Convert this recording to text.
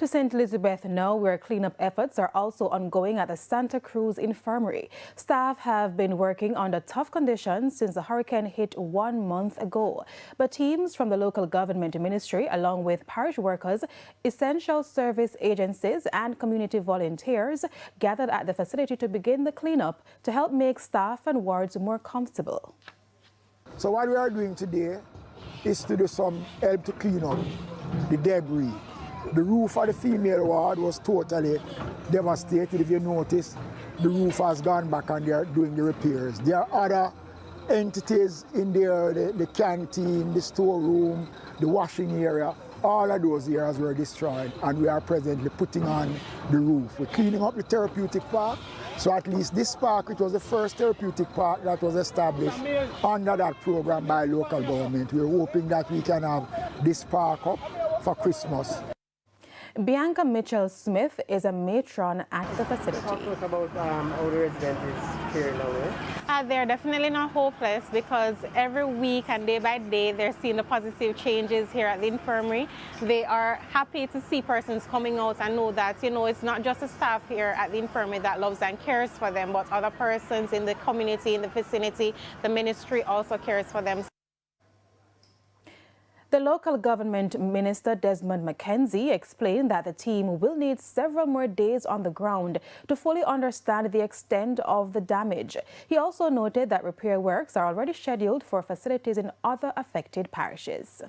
To St. Elizabeth now, where cleanup efforts are also ongoing at the Santa Cruz Infirmary. Staff have been working under tough conditions since the hurricane hit 1 month ago. But teams from the local government ministry, along with parish workers, essential service agencies and community volunteers, gathered at the facility to begin the cleanup to help make staff and wards more comfortable. So what we are doing today is to do some help to clean up the debris. The roof of the female ward was totally devastated. If you notice, the roof has gone back and they are doing the repairs. There are other entities in there, the canteen, the storeroom, the washing area. All of those areas were destroyed, and we are presently putting on the roof. We're cleaning up the therapeutic park, so at least this park, it was the first therapeutic park that was established under that program by local government. We're hoping that we can have this park up for Christmas. Bianca Mitchell-Smith is a matron at the facility. Talk to us about how the residents is here now. They're definitely not hopeless because every week and day by day they're seeing the positive changes here at the infirmary. They are happy to see persons coming out and know that, it's not just the staff here at the infirmary that loves and cares for them, but other persons in the community, in the vicinity. The ministry also cares for them. The local government minister, Desmond McKenzie, explained that the team will need several more days on the ground to fully understand the extent of the damage. He also noted that repair works are already scheduled for facilities in other affected parishes.